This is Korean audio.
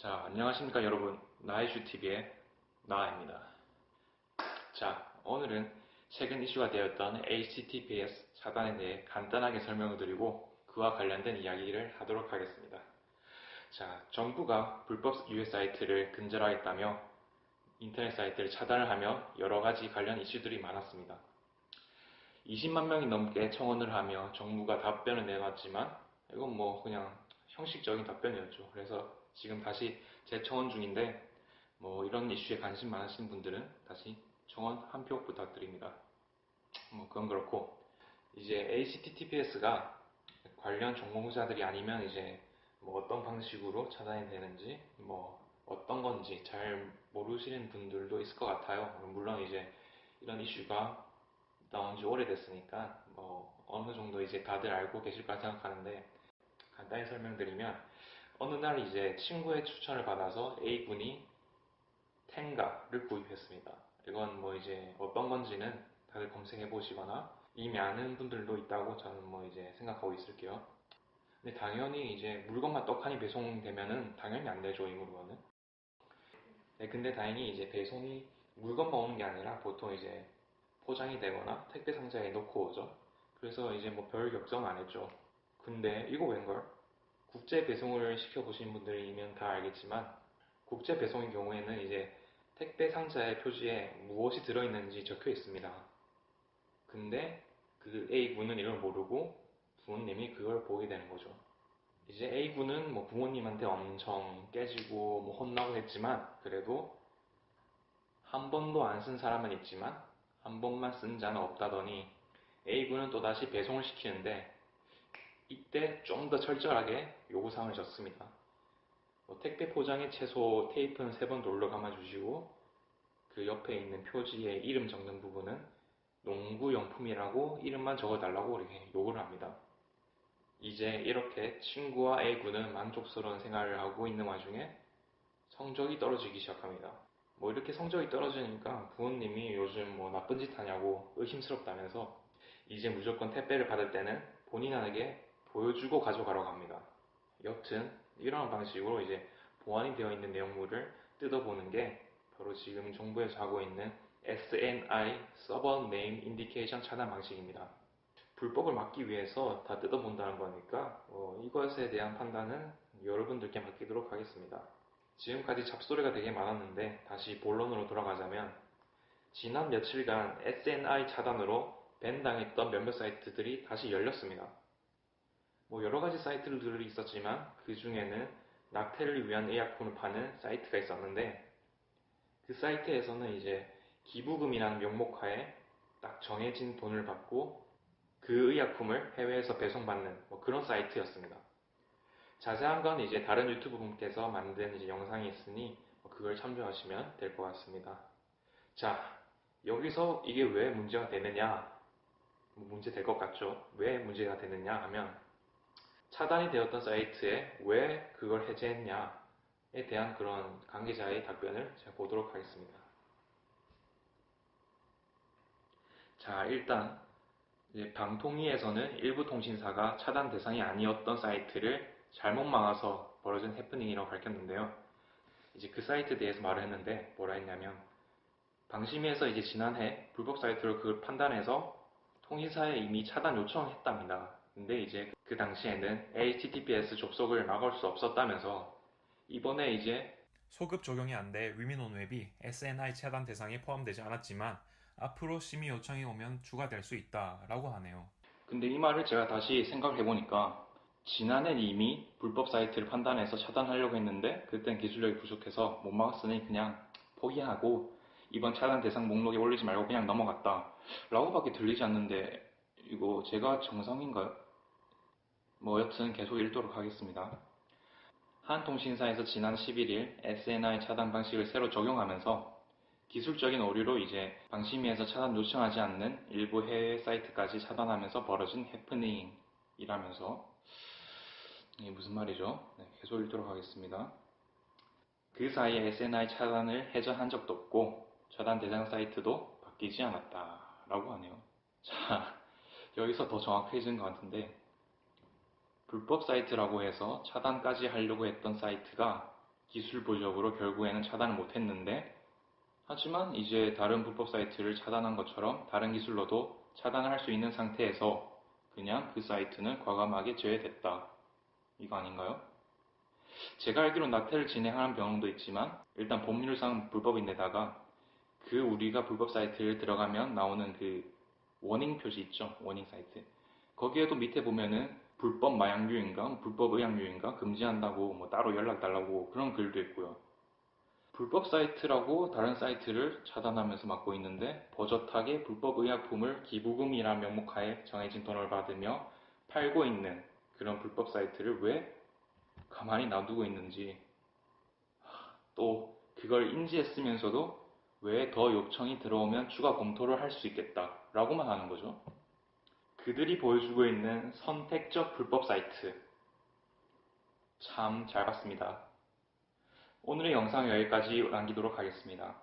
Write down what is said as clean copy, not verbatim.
자, 안녕하십니까 여러분. 나이슈TV의 나입니다. 자, 오늘은 최근 이슈가 되었던 HTTPS 차단에 대해 간단하게 설명을 드리고 그와 관련된 이야기를 하도록 하겠습니다. 자, 정부가 불법 유해 사이트를 근절하겠다며 인터넷 사이트를 차단을 하며 여러가지 관련 이슈들이 많았습니다. 20만 명이 넘게 청원을 하며 정부가 답변을 내놨지만 이건 뭐 그냥 형식적인 답변이었죠. 그래서 지금 다시 재청원 중인데 뭐 이런 이슈에 관심 많으신 분들은 다시 청원 한 표 부탁드립니다. 뭐 그건 그렇고 이제 HTTPS가 관련 전공자들이 아니면 이제 뭐 어떤 방식으로 차단이 되는지 뭐 어떤 건지 잘 모르시는 분들도 있을 것 같아요. 물론 이제 이런 이슈가 나온 지 오래됐으니까 뭐 어느 정도 이제 다들 알고 계실 거라 생각하는데 간단히 설명드리면 어느 날 이제 친구의 추천을 받아서 A군이 텐가를 구입했습니다. 이건 뭐 이제 어떤 건지는 다들 검색해 보시거나 이미 아는 분들도 있다고 저는 뭐 이제 생각하고 있을게요. 근데 당연히 이제 물건만 떡하니 배송되면은 당연히 안 되죠, 이 물건은. 네, 근데 다행히 이제 배송이 물건만 오는 게 아니라 보통 이제 포장이 되거나 택배 상자에 넣고 오죠. 그래서 이제 뭐 별 걱정 안 했죠. 근데 이거 웬걸? 국제 배송을 시켜보신 분들이면 다 알겠지만 국제 배송의 경우에는 이제 택배 상자의 표지에 무엇이 들어있는지 적혀 있습니다. 근데 그 A군은 이걸 모르고 부모님이 그걸 보게 되는 거죠. 이제 A군은 뭐 부모님한테 엄청 깨지고 뭐 혼나고 했지만 그래도 한 번도 안 쓴 사람은 있지만 한 번만 쓴 자는 없다더니 A군은 또다시 배송을 시키는데 이때 좀 더 철저하게 요구사항을 줬습니다. 뭐 택배 포장에 최소 테이프는 3번 돌려 감아주시고 그 옆에 있는 표지의 이름 적는 부분은 농구용품이라고 이름만 적어달라고 이렇게 요구를 합니다. 이제 이렇게 친구와 A군은 만족스러운 생활을 하고 있는 와중에 성적이 떨어지기 시작합니다. 뭐 이렇게 성적이 떨어지니까 부모님이 요즘 뭐 나쁜 짓 하냐고 의심스럽다면서 이제 무조건 택배를 받을 때는 본인에게 보여주고 가져가라고 합니다. 여튼 이런 방식으로 이제 보안이 되어 있는 내용물을 뜯어보는 게 바로 지금 정부에서 하고 있는 SNI 서버 네임 인디케이션 차단 방식입니다. 불법을 막기 위해서 다 뜯어본다는 거니까 이것에 대한 판단은 여러분들께 맡기도록 하겠습니다. 지금까지 잡소리가 되게 많았는데 다시 본론으로 돌아가자면 지난 며칠간 SNI 차단으로 밴당했던 몇몇 사이트들이 다시 열렸습니다. 뭐 여러가지 사이트들이 있었지만 그 중에는 낙태를 위한 의약품을 파는 사이트가 있었는데 그 사이트에서는 이제 기부금이라는 명목하에 딱 정해진 돈을 받고 그 의약품을 해외에서 배송받는 뭐 그런 사이트였습니다. 자세한 건 이제 다른 유튜브 분께서 만든 이제 영상이 있으니 그걸 참조하시면 될 것 같습니다. 자, 여기서 이게 왜 문제가 되느냐? 문제 될 것 같죠? 왜 문제가 되느냐 하면 차단이 되었던 사이트에 왜 그걸 해제했냐에 대한 그런 관계자의 답변을 제가 보도록 하겠습니다. 자, 일단 방통위에서는 일부 통신사가 차단 대상이 아니었던 사이트를 잘못 막아서 벌어진 해프닝이라고 밝혔는데요. 이제 그 사이트에 대해서 말을 했는데 뭐라 했냐면 방심위에서 이제 지난해 불법 사이트로 그걸 판단해서 통신사에 이미 차단 요청을 했답니다. 근데 이제 그 당시에는 HTTPS 접속을 막을 수 없었다면서 이번에 이제 소급 적용이 안 돼 위민온웹이 SNI 차단 대상에 포함되지 않았지만 앞으로 심의 요청이 오면 추가될 수 있다라고 하네요. 근데 이 말을 제가 다시 생각을 해보니까 지난해는 이미 불법 사이트를 판단해서 차단하려고 했는데 그땐 기술력이 부족해서 못 막았으니 그냥 포기하고 이번 차단 대상 목록에 올리지 말고 그냥 넘어갔다 라고밖에 들리지 않는데 이거 제가 정상인가요? 뭐 여튼 계속 읽도록 하겠습니다. 한 통신사에서 지난 11일 SNI 차단 방식을 새로 적용하면서 기술적인 오류로 이제 방심위에서 차단 요청하지 않는 일부 해외 사이트까지 차단하면서 벌어진 해프닝이라면서 이게 무슨 말이죠? 네, 계속 읽도록 하겠습니다. 그 사이에 SNI 차단을 해제한 적도 없고 차단 대상 사이트도 바뀌지 않았다 라고 하네요. 자, 여기서 더 정확해진 것 같은데 불법 사이트라고 해서 차단까지 하려고 했던 사이트가 기술 부족으로 결국에는 차단을 못했는데, 하지만 이제 다른 불법 사이트를 차단한 것처럼 다른 기술로도 차단을 할 수 있는 상태에서 그냥 그 사이트는 과감하게 제외됐다. 이거 아닌가요? 제가 알기로 낙태를 진행하는 병원도 있지만 일단 법률상 불법인데다가 그 우리가 불법 사이트를 들어가면 나오는 그 워닝 표시 있죠? 워닝 사이트. 거기에도 밑에 보면은 불법 마약류인가 불법 의약류인가 금지한다고 뭐 따로 연락 달라고 그런 글도 있고요. 불법 사이트라고 다른 사이트를 차단하면서 막고 있는데 버젓하게 불법 의약품을 기부금이라는 명목하에 정해진 돈을 받으며 팔고 있는 그런 불법 사이트를 왜 가만히 놔두고 있는지, 또 그걸 인지했으면서도 왜 더 요청이 들어오면 추가 검토를 할 수 있겠다라고만 하는 거죠. 그들이 보여주고 있는 선택적 불법 사이트, 참 잘 봤습니다. 오늘의 영상 여기까지 남기도록 하겠습니다.